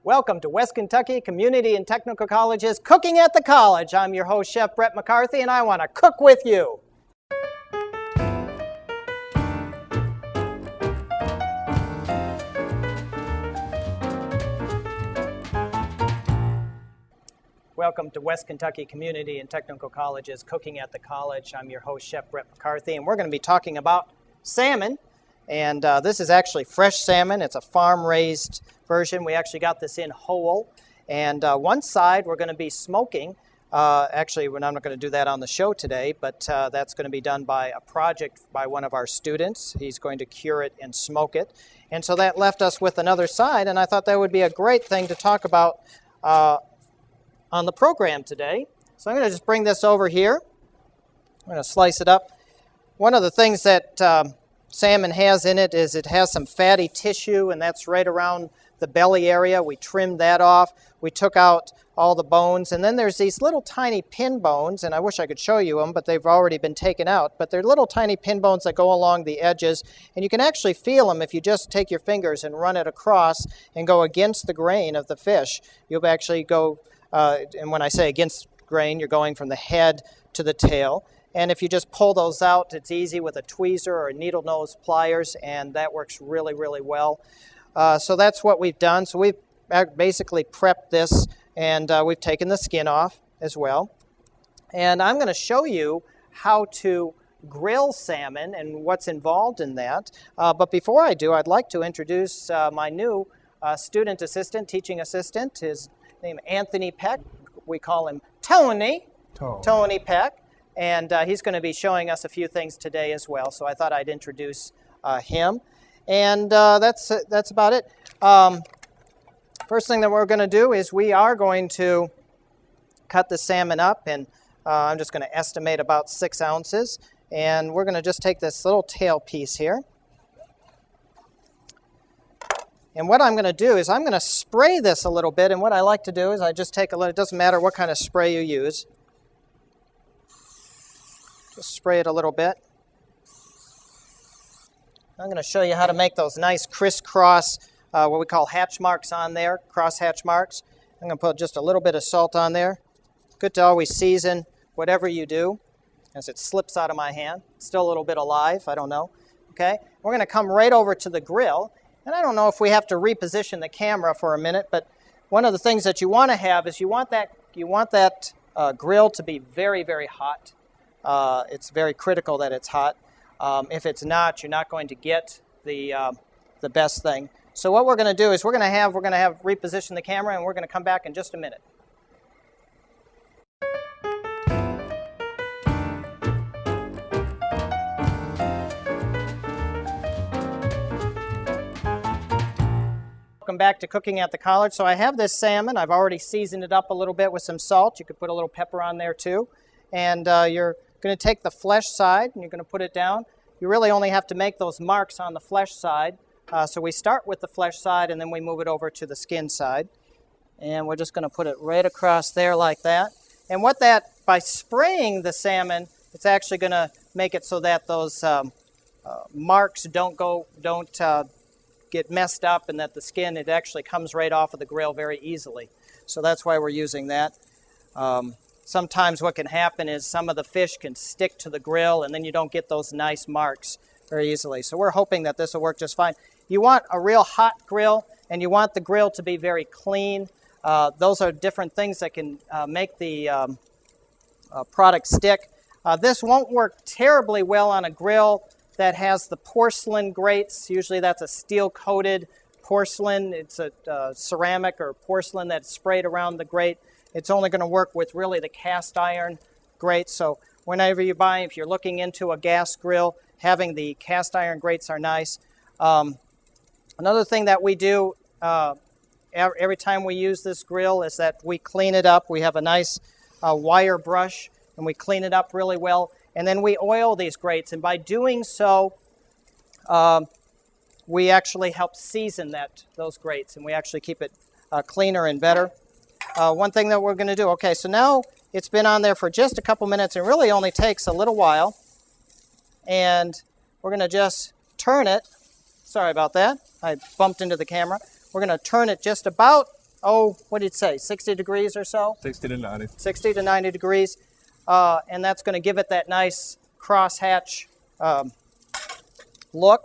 Welcome to West Kentucky Community and Technical College's Cooking at the College. I'm your host, Chef Bret McCarthy, and I want to cook with you. Welcome to West Kentucky Community and Technical College's Cooking at the College. I'm your host, Chef Bret McCarthy, and we're going to be talking about salmon. And this is actually fresh salmon. It's a farm-raised version. We actually got this in whole. And one side we're going to be smoking. Actually, we're not going to do that on the show today, but that's going to be done by a project by one of our students. He's going to cure it and smoke it. And so that left us with another side, and I thought that would be a great thing to talk about on the program today. So I'm going to just bring this over here. I'm going to slice it up. One of the things that salmon has in it is it has some fatty tissue, and that's right around the belly area. We trimmed that off. We took out all the bones, and then there's these little tiny pin bones, and I wish I could show you them, but they've already been taken out. But they're little tiny pin bones that go along the edges, and you can actually feel them if you just take your fingers and run it across and go against the grain of the fish. You'll actually go, and when I say against grain, you're going from the head to the tail. And if you just pull those out, it's easy with a tweezer or a needle nose pliers, and that works really, really well. So that's what we've done. So we've basically prepped this, and we've taken the skin off as well. And I'm going to show you how to grill salmon and what's involved in that. But before I do, I'd like to introduce my new student assistant, teaching assistant. His name is Anthony Peck. We call him Tony Peck. And he's going to be showing us a few things today as well. So I thought I'd introduce him. And that's about it. First thing that we're going to do is we are going to cut the salmon up. And I'm just going to estimate about 6 ounces. And we're going to just take this little tail piece here. And what I'm going to do is I'm going to spray this a little bit. And what I like to do is I just take a little, it doesn't matter what kind of spray you use. Just spray it a little bit. I'm going to show you how to make those nice crisscross, what we call hatch marks on there, cross hatch marks. I'm going to put just a little bit of salt on there. Good to always season whatever you do, as it slips out of my hand. It's still a little bit alive, I don't know. Okay, we're going to come right over to the grill, and I don't know if we have to reposition the camera for a minute, but one of the things that you want to have is you want that grill to be very, very hot. It's very critical that it's hot. If it's not, you're not going to get the best thing. So what we're going to do is we're going to have reposition the camera, and we're going to come back in just a minute. Welcome back to Cooking at the College. So I have this salmon. I've already seasoned it up a little bit with some salt. You could put a little pepper on there too. And you're going to take the flesh side and you're going to put it down. You really only have to make those marks on the flesh side. So we start with the flesh side and then we move it over to the skin side. And we're just going to put it right across there like that. And by spraying the salmon, it's actually going to make it so that those marks don't get messed up, and that the skin, it actually comes right off of the grill very easily. So that's why we're using that. Sometimes what can happen is some of the fish can stick to the grill and then you don't get those nice marks very easily. So we're hoping that this will work just fine. You want a real hot grill and you want the grill to be very clean. Those are different things that can make the product stick. This won't work terribly well on a grill that has the porcelain grates. Usually that's a steel-coated porcelain. It's a ceramic or porcelain that's sprayed around the grate. It's only going to work with really the cast iron grates. So whenever you buy, if you're looking into a gas grill, having the cast iron grates are nice. Another thing that we do every time we use this grill is that we clean it up. We have a nice wire brush and we clean it up really well. And then we oil these grates, and by doing so, we actually help season those grates, and we actually keep it cleaner and better. One thing that we're going to do, okay, so now it's been on there for just a couple minutes. It really only takes a little while, and we're going to just turn it. Sorry about that. I bumped into the camera. We're going to turn it just about what did it say, 60 degrees or so? 60 to 90. 60 to 90 degrees. And that's going to give it that nice crosshatch look.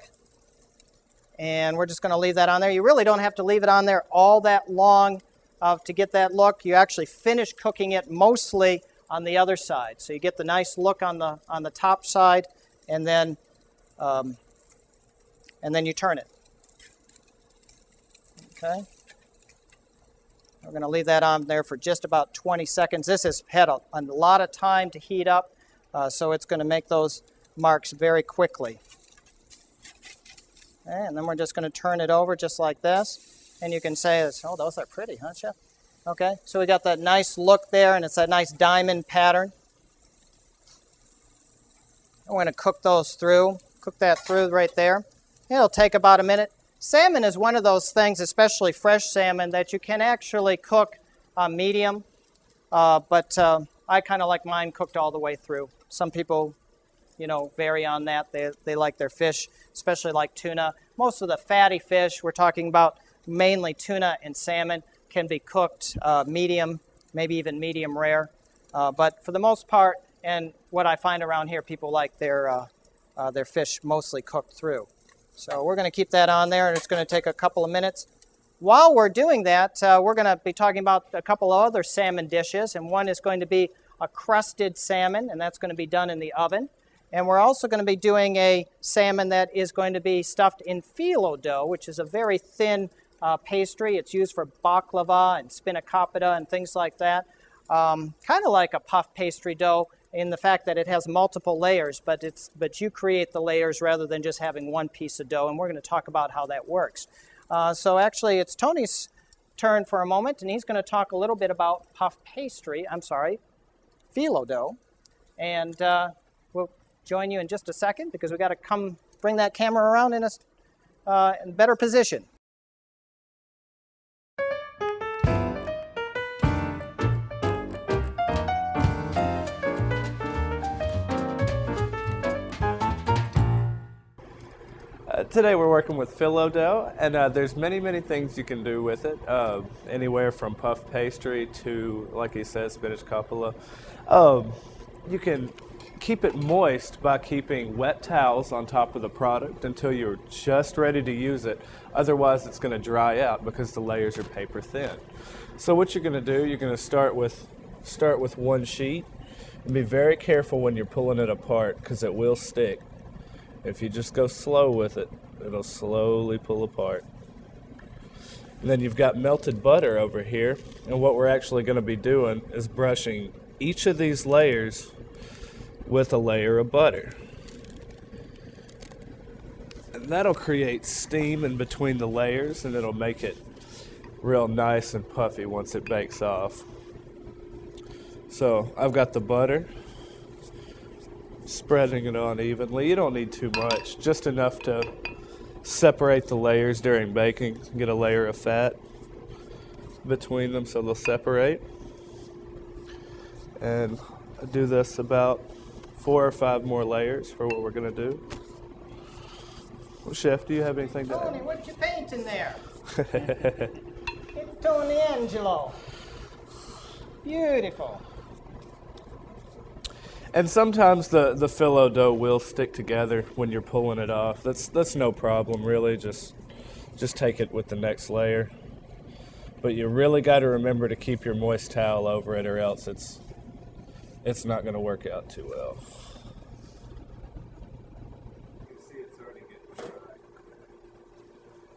And we're just going to leave that on there. You really don't have to leave it on there all that long to get that look. You actually finish cooking it mostly on the other side. So you get the nice look on the top side, and then you turn it. Okay. We're going to leave that on there for just about 20 seconds. This has had a lot of time to heat up, so it's going to make those marks very quickly. Okay, and then we're just going to turn it over just like this. And you can say, oh, those are pretty, huh, Chef? Okay, so we got that nice look there, and it's that nice diamond pattern. We're going to cook that through right there. It'll take about a minute. Salmon is one of those things, especially fresh salmon, that you can actually cook medium, but I kind of like mine cooked all the way through. Some people, vary on that. They like their fish, especially like tuna. Most of the fatty fish, we're talking about mainly tuna and salmon, can be cooked medium, maybe even medium rare. But for the most part, and what I find around here, people like their fish mostly cooked through. So we're going to keep that on there, and it's going to take a couple of minutes. While we're doing that, we're going to be talking about a couple of other salmon dishes, and one is going to be a crusted salmon, and that's going to be done in the oven. And we're also going to be doing a salmon that is going to be stuffed in phyllo dough, which is a very thin pastry. It's used for baklava and spanakopita and things like that. Kind of like a puff pastry dough, in the fact that it has multiple layers, but you create the layers rather than just having one piece of dough, and we're going to talk about how that works. So actually, it's Tony's turn for a moment, and he's going to talk a little bit about phyllo dough, and we'll join you in just a second because we got to come bring that camera around in a better position. Today we're working with phyllo dough, and there's many things you can do with it, anywhere from puff pastry to, like he says, spinach coppola. You can keep it moist by keeping wet towels on top of the product until you're just ready to use it. Otherwise, it's going to dry out because the layers are paper thin. So what you're going to do, you're going to start with one sheet, and be very careful when you're pulling it apart because it will stick. If you just go slow with it, it'll slowly pull apart. And then you've got melted butter over here, and what we're actually going to be doing is brushing each of these layers with a layer of butter. And that'll create steam in between the layers, and it'll make it real nice and puffy once it bakes off. So I've got the butter, spreading it on evenly. You don't need too much, just enough to separate the layers during baking. Get a layer of fat between them so they'll separate. And I do this about 4 or 5 more layers for what we're going to do. Well, Chef, do you have anything to add? Tony, what you painting there? It's Tony Angelo. Beautiful. And sometimes the phyllo dough will stick together when you're pulling it off. That's no problem, really. Just take it with the next layer. But you really got to remember to keep your moist towel over it, or else it's not going to work out too well.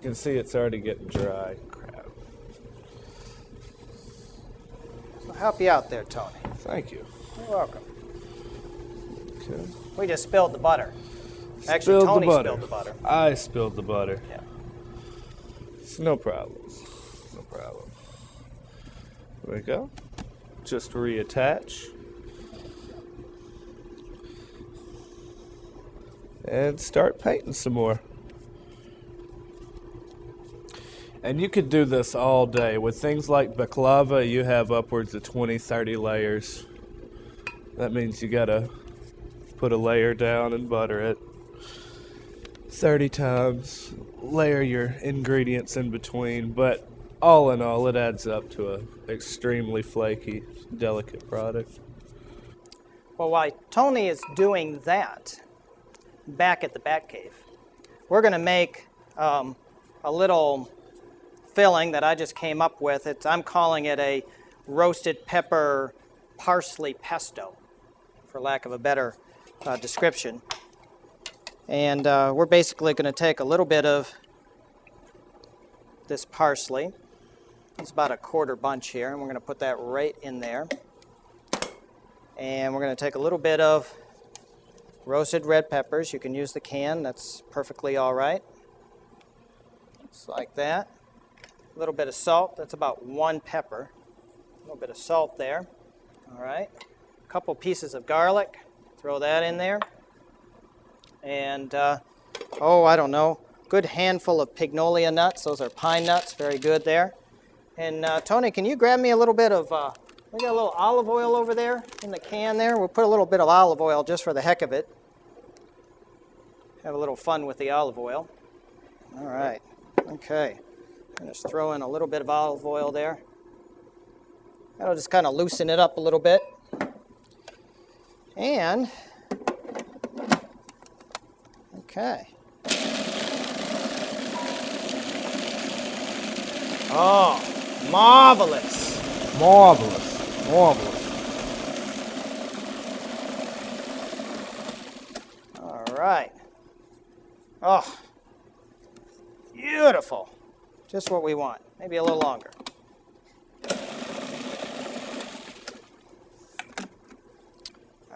You can see it's already getting dry. Crap. I'll help you out there, Tony. Thank you. You're welcome. Okay. We just spilled the butter. Actually, Tony spilled the butter. I spilled the butter. Yeah. It's no problems. No problem. There we go. Just reattach. And start painting some more. And you could do this all day. With things like baklava, you have upwards of 20, 30 layers. That means you gotta put a layer down and butter it 30 times. Layer your ingredients in between. But all in all, it adds up to an extremely flaky, delicate product. Well, while Tony is doing that back at the Bat Cave, we're going to make a little filling that I just came up with. I'm calling it a roasted pepper parsley pesto, for lack of a better description. And we're basically going to take a little bit of this parsley. It's about a quarter bunch here, and we're going to put that right in there. And we're going to take a little bit of roasted red peppers. You can use the can, that's perfectly all right. Just like that. A little bit of salt, that's about 1 pepper. A little bit of salt there. All right. A couple pieces of garlic, throw that in there. And, I don't know, good handful of pignolia nuts. Those are pine nuts, very good there. And Tony, can you grab me a little bit of, we got a little olive oil over there in the can there. We'll put a little bit of olive oil just for the heck of it. Have a little fun with the olive oil. All right, okay. I'm just throw in a little bit of olive oil there. That'll just kind of loosen it up a little bit. And, okay. Oh, marvelous. Marvelous, marvelous. All right. Oh, beautiful. Just what we want. Maybe a little longer.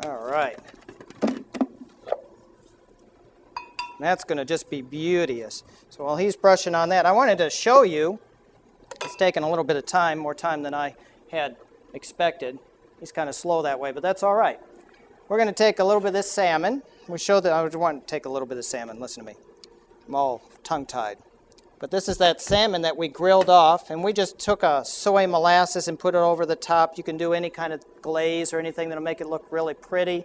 All right. That's going to just be beauteous. So while he's brushing on that, I wanted to show you, it's taken a little bit of time, more time than I had expected. He's kind of slow that way, but that's all right. We're going to take a little bit of this salmon. We showed that I would want to take a little bit of salmon. Listen to me. I'm all tongue-tied. But this is that salmon that we grilled off, and we just took a soy molasses and put it over the top. You can do any kind of glaze or anything that'll make it look really pretty.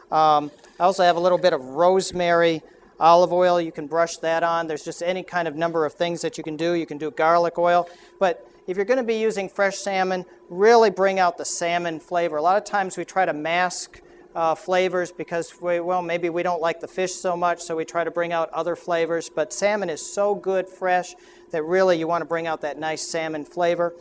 I also have a little bit of rosemary olive oil. You can brush that on. There's just any kind of number of things that you can do. You can do garlic oil. But if you're going to be using fresh salmon, really bring out the salmon flavor. A lot of times we try to mask flavors because, maybe we don't like the fish so much, so we try to bring out other flavors. But salmon is so good fresh that really you want to bring out that nice salmon flavor.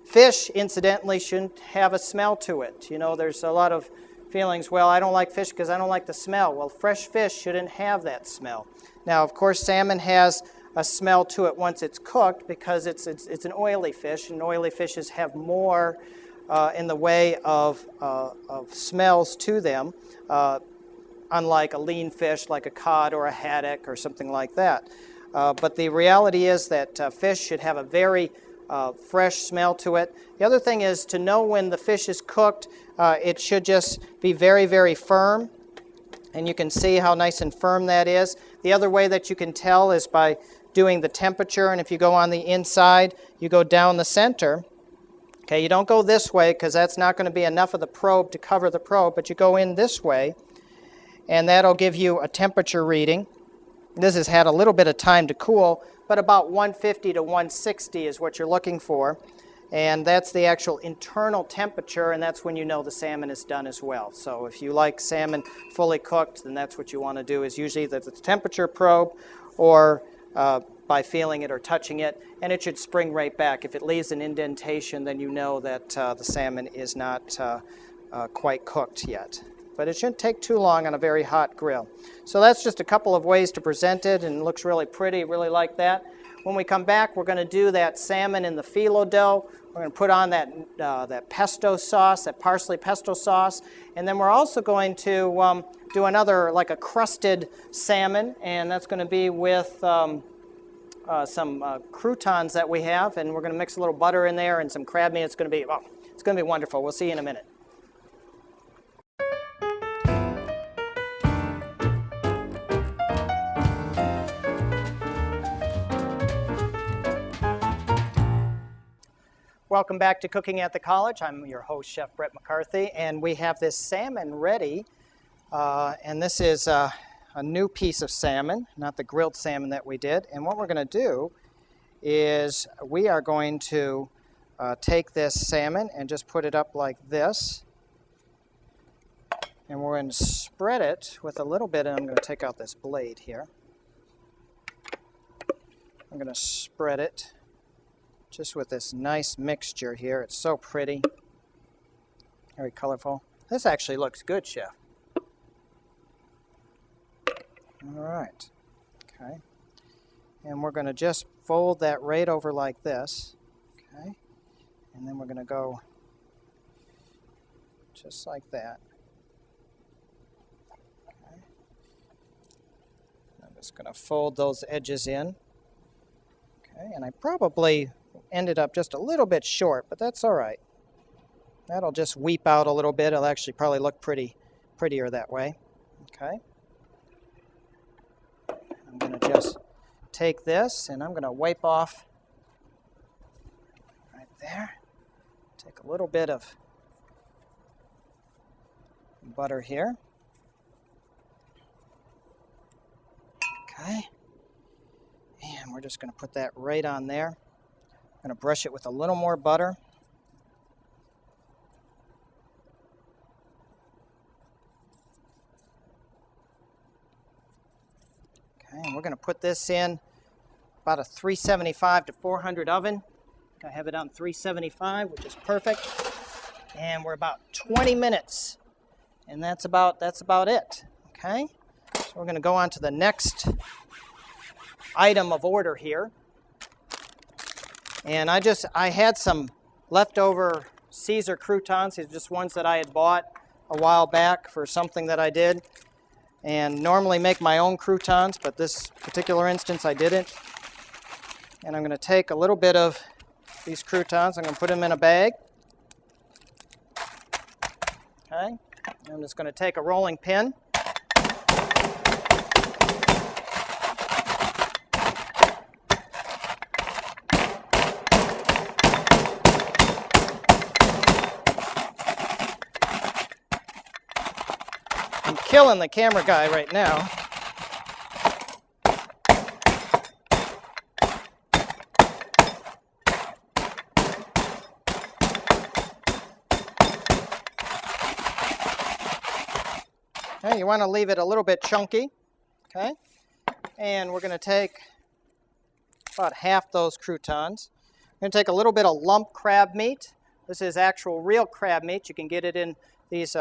Fish, incidentally, shouldn't have a smell to it. You know, there's a lot of feelings, well, I don't like fish because I don't like the smell. Well, fresh fish shouldn't have that smell. Now, of course, salmon has a smell to it once it's cooked because it's an oily fish, and oily fishes have more in the way of smells to them, unlike a lean fish like a cod or a haddock or something like that. But the reality is that fish should have a very fresh smell to it. The other thing is to know when the fish is cooked, it should just be very, very firm. And you can see how nice and firm that is. The other way that you can tell is by doing the temperature. And if you go on the inside, you go down the center. Okay, you don't go this way because that's not going to be enough of the probe to cover the probe, but you go in this way, and that'll give you a temperature reading. This has had a little bit of time to cool, but about 150 to 160 is what you're looking for. And that's the actual internal temperature, and that's when you know the salmon is done as well. So if you like salmon fully cooked, then that's what you want to do, is usually the temperature probe or by feeling it or touching it, and it should spring right back. If it leaves an indentation, then you know that the salmon is not quite cooked yet. But it shouldn't take too long on a very hot grill. So that's just a couple of ways to present it, and it looks really pretty, really like that. When we come back, we're going to do that salmon in the phyllo dough. We're going to put on that pesto sauce, that parsley pesto sauce, and then we're also going to do another, like a crusted salmon, and that's going to be with some croutons that we have, and we're going to mix a little butter in there and some crab meat. It's going to be wonderful. We'll see you in a minute. Welcome back to Cooking at the College. I'm your host, Chef Bret McCarthy, and we have this salmon ready. And this is a new piece of salmon, not the grilled salmon that we did. And what we're going to do is we are going to take this salmon and just put it up like this. And we're going to spread it with a little bit, and I'm going to take out this blade here. I'm going to spread it just with this nice mixture here. It's so pretty, very colorful. This actually looks good, Chef. All right, okay. And we're going to just fold that right over like this, okay? And then we're going to go just like that. Okay. I'm just going to fold those edges in. Okay, and I probably ended up just a little bit short, but that's all right. That'll just weep out a little bit. It'll actually probably look prettier that way. Okay. I'm going to just take this and I'm going to wipe off right there. Take a little bit of butter here. Okay. And we're just going to put that right on there. I'm going to brush it with a little more butter. Okay, and we're going to put this in about a 375 to 400 oven. I have it on 375, which is perfect. And we're about 20 minutes. And that's about it. Okay? So we're going to go on to the next item of order here. And I had some leftover Caesar croutons. These are just ones that I had bought a while back for something that I did. And normally make my own croutons, but this particular instance I didn't. And I'm going to take a little bit of these croutons. I'm going to put them in a bag. Okay. I'm just going to take a rolling pin. I'm killing the camera guy right now. Okay, you want to leave it a little bit chunky. Okay, and we're going to take about half those croutons. We're going to take a little bit of lump crab meat. This is actual real crab meat. You can get it in these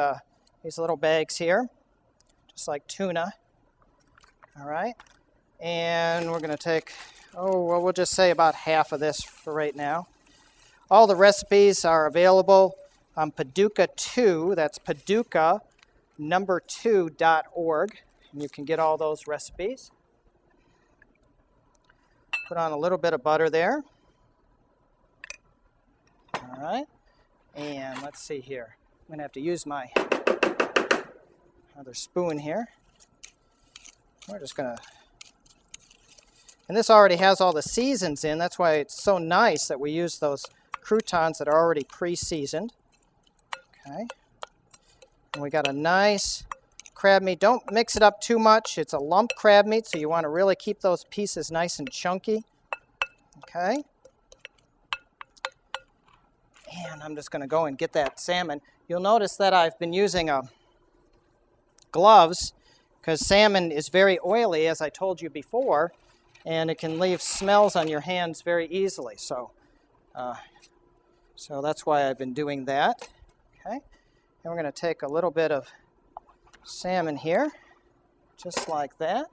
little bags here, just like tuna. All right, and we're going to take, we'll just say about half of this for right now. All the recipes are available on Paducah 2. That's Paducah number2.org, and you can get all those recipes. Put on a little bit of butter there. All right, and let's see here. I'm going to have to use my other spoon here. We're just going to, and this already has all the seasons in. That's why it's so nice that we use those croutons that are already pre-seasoned. Okay. And we got a nice crab meat. Don't mix it up too much. It's a lump crab meat, so you want to really keep those pieces nice and chunky. Okay. And I'm just going to go and get that salmon. You'll notice that I've been using gloves because salmon is very oily, as I told you before, and it can leave smells on your hands very easily. So that's why I've been doing that. Okay. And we're going to take a little bit of salmon here, just like that.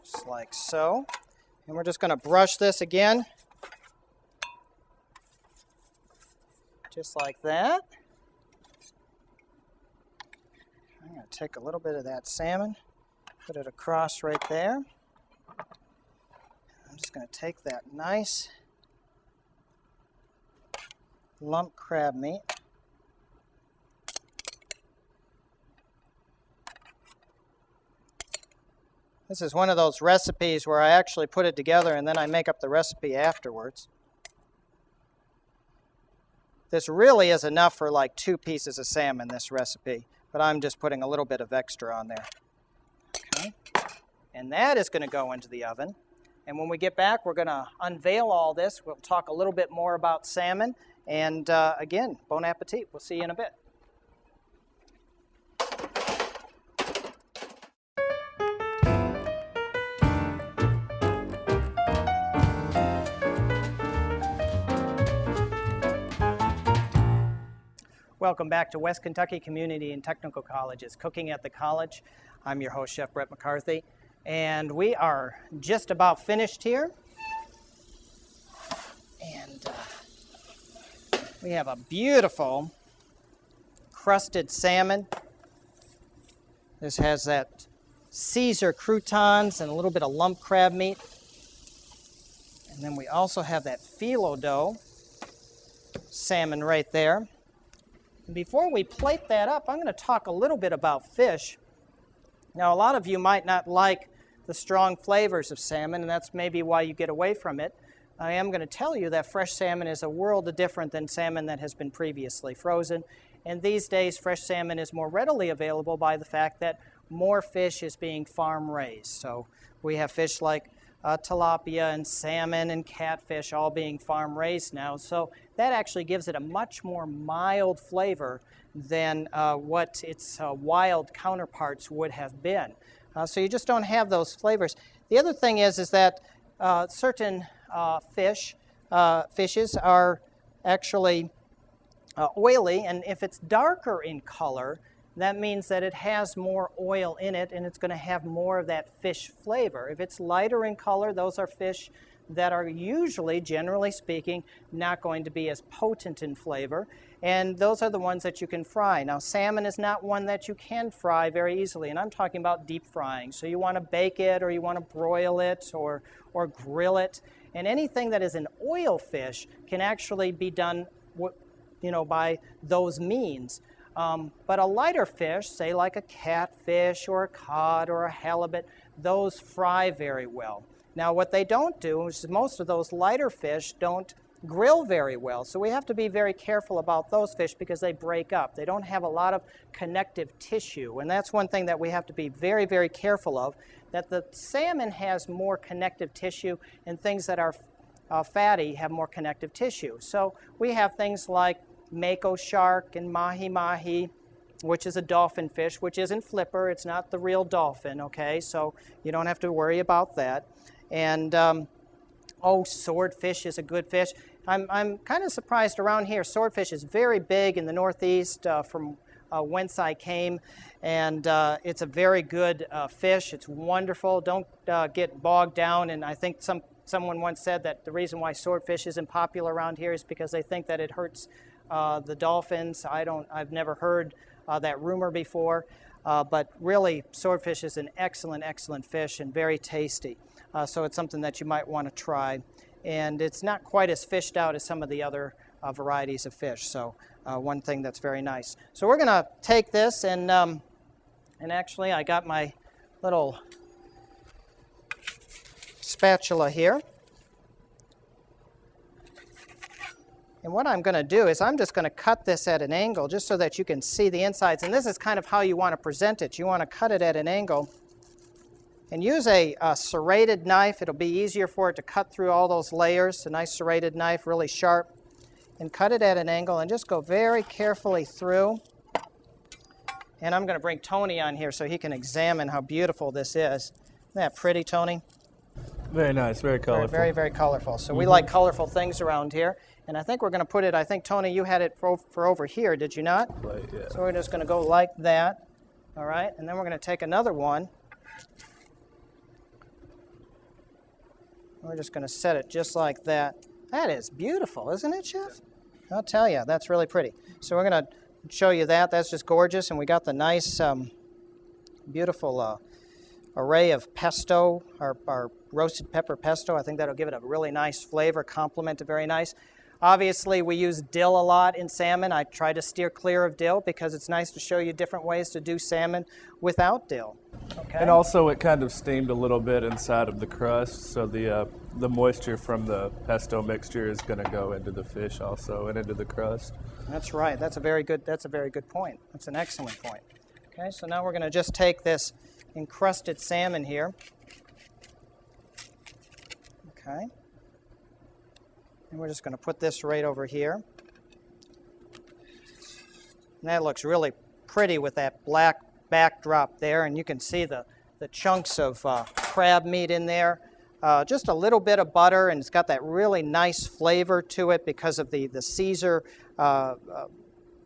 Just like so. And we're just going to brush this again, just like that. I'm going to take a little bit of that salmon, put it across right there. I'm just going to take that nice lump crab meat. This is one of those recipes where I actually put it together and then I make up the recipe afterwards. This really is enough for like 2 pieces of salmon, this recipe, but I'm just putting a little bit of extra on there. Okay. And that is going to go into the oven. And when we get back, we're going to unveil all this. We'll talk a little bit more about salmon. And again, bon appetit. We'll see you in a bit. Welcome back to West Kentucky Community and Technical College's Cooking at the College. I'm your host, Chef Bret McCarthy, and we are just about finished here. And we have a beautiful crusted salmon. This has that Caesar croutons and a little bit of lump crab meat. And then we also have that phyllo dough salmon right there. Before we plate that up, I'm going to talk a little bit about fish. Now, a lot of you might not like the strong flavors of salmon, and that's maybe why you get away from it. I am going to tell you that fresh salmon is a world different than salmon that has been previously frozen. And these days, fresh salmon is more readily available by the fact that more fish is being farm raised. So we have fish like tilapia and salmon and catfish all being farm raised now. So that actually gives it a much more mild flavor than what its wild counterparts would have been. So you just don't have those flavors. The other thing is that certain fishes are actually oily, and if it's darker in color, that means that it has more oil in it and it's going to have more of that fish flavor. If it's lighter in color, those are fish that are usually, generally speaking, not going to be as potent in flavor. And those are the ones that you can fry. Now, salmon is not one that you can fry very easily, and I'm talking about deep frying. So you want to bake it, or you want to broil it, or grill it. And anything that is an oil fish can actually be done, by those means. But a lighter fish, say like a catfish or a cod or a halibut, those fry very well. Now what they don't do is most of those lighter fish don't grill very well. So we have to be very careful about those fish because they break up. They don't have a lot of connective tissue. And that's one thing that we have to be very, very careful of, that the salmon has more connective tissue and things that are fatty have more connective tissue. So we have things like mako shark and mahi-mahi, which is a dolphin fish, which isn't flipper. It's not the real dolphin, okay? So you don't have to worry about that. And, swordfish is a good fish. I'm kind of surprised around here. Swordfish is very big in the Northeast from whence I came, and it's a very good fish. It's wonderful. Don't get bogged down, and I think someone once said that the reason why swordfish isn't popular around here is because they think that it hurts the dolphins. I've never heard that rumor before, but really swordfish is an excellent, excellent fish and very tasty. So it's something that you might want to try. And it's not quite as fished out as some of the other varieties of fish. So one thing that's very nice. So we're going to take this and actually I got my little spatula here. And what I'm going to do is I'm just going to cut this at an angle just so that you can see the insides. And this is kind of how you want to present it. You want to cut it at an angle and use a serrated knife. It'll be easier for it to cut through all those layers. A nice serrated knife, really sharp. And cut it at an angle and just go very carefully through. And I'm going to bring Tony on here so he can examine how beautiful this is. Isn't that pretty, Tony? Very nice, very colorful. Very, very colorful. So we like colorful things around here. And I think we're going to put it, I think, Tony, you had it for over here, did you not? Right, yeah. So we're just going to go like that, all right? And then we're going to take another one. We're just going to set it just like that. That is beautiful, isn't it, Chef? I'll tell you, that's really pretty. So we're going to show you that. That's just gorgeous. And we got the nice, beautiful array of pesto, our roasted pepper pesto. I think that'll give it a really nice flavor, complement it very nice. Obviously, we use dill a lot in salmon. I try to steer clear of dill because it's nice to show you different ways to do salmon without dill. Okay. And also, it kind of steamed a little bit inside of the crust, so the moisture from the pesto mixture is going to go into the fish also and into the crust. That's right. That's a very good point. That's an excellent point. Okay, so now we're going to just take this encrusted salmon here. Okay. And we're just going to put this right over here. And that looks really pretty with that black backdrop there, and you can see the chunks of crab meat in there. Just a little bit of butter, and it's got that really nice flavor to it because of the Caesar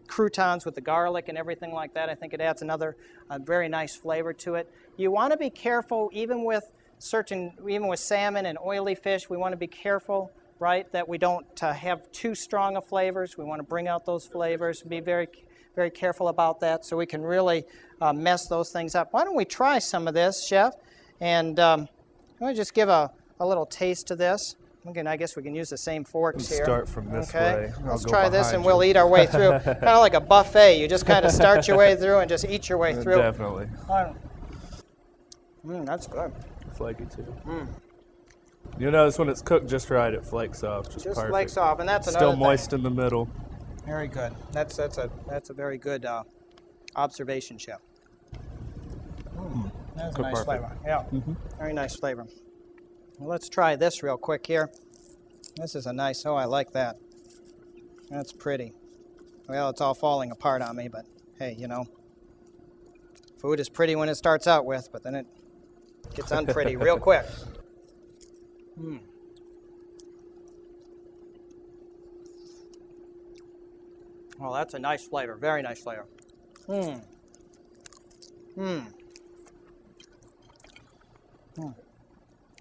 croutons with the garlic and everything like that. I think it adds another very nice flavor to it. You want to be careful, even with salmon and oily fish, we want to be careful, right, that we don't have too strong of flavors. We want to bring out those flavors, be very, very careful about that so we can really mess those things up. Why don't we try some of this, Chef? And let me just give a little taste to this. Again, I guess we can use the same forks here. Start from this way. Let's try this and we'll eat our way through. Kind of like a buffet. You just kind of start your way through and just eat your way through. Definitely. That's good. Flaky too. You notice when it's cooked just right, it flakes off. Just perfect. Flakes off, and that's another Still thing. moist in the middle. Very good. That's a very good observation, Chef. That's a nice flavor. Yeah, very nice flavor. Well, let's try this real quick here. This is a nice, I like that. That's pretty. Well, it's all falling apart on me, but hey, you know, food is pretty when it starts out with, but then it gets unpretty real quick. Well, that's a nice flavor, very nice flavor.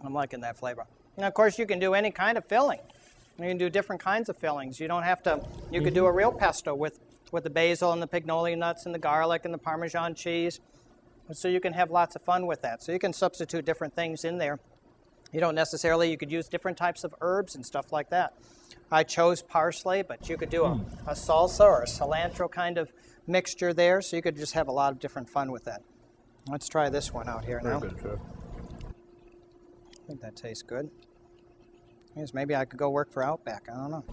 I'm liking that flavor. And of course, you can do any kind of filling. You can do different kinds of fillings. You don't have to, you could do a real pesto with the basil and the pignoli nuts and the garlic and the Parmesan cheese. So you can have lots of fun with that. So you can substitute different things in there. You don't necessarily, you could use different types of herbs and stuff like that. I chose parsley, but you could do a salsa or a cilantro kind of mixture there. So you could just have a lot of different fun with that. Let's try this one out here now. Very good, Chef. I think that tastes good. I guess maybe I could go work for Outback. I don't know.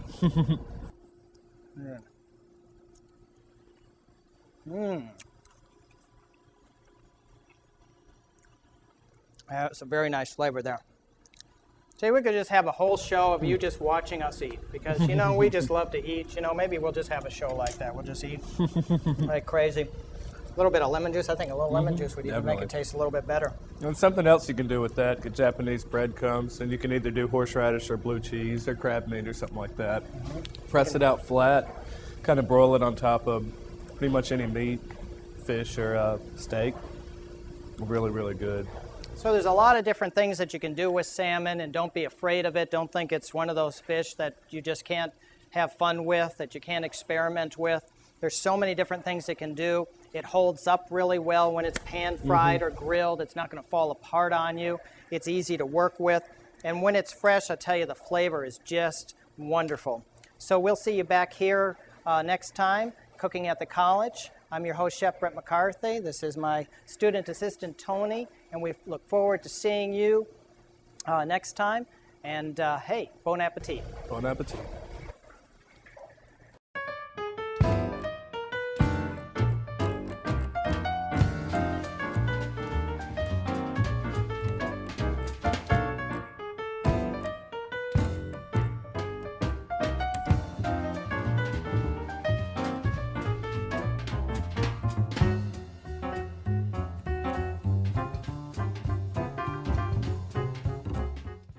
It's a very nice flavor there. See, we could just have a whole show of you just watching us eat because, you know, we just love to eat. You know, maybe we'll just have a show like that. We'll just eat like crazy. A little bit of lemon juice. I think a little lemon juice would even make it taste a little bit better. And something else you can do with that, get Japanese breadcrumbs, and you can either do horseradish or blue cheese or crab meat or something like that. Press it out flat, kind of broil it on top of pretty much any meat, fish, or steak. Really, really good. So there's a lot of different things that you can do with salmon, and don't be afraid of it. Don't think it's one of those fish that you just can't have fun with, that you can't experiment with. There's so many different things it can do. It holds up really well when it's pan-fried or grilled. It's not going to fall apart on you. It's easy to work with. And when it's fresh, I tell you, the flavor is just wonderful. So we'll see you back here next time, cooking at the college. I'm your host, Chef Bret McCarthy. This is my student assistant, Tony, and we look forward to seeing you next time. And hey, bon appetit. Bon appetit.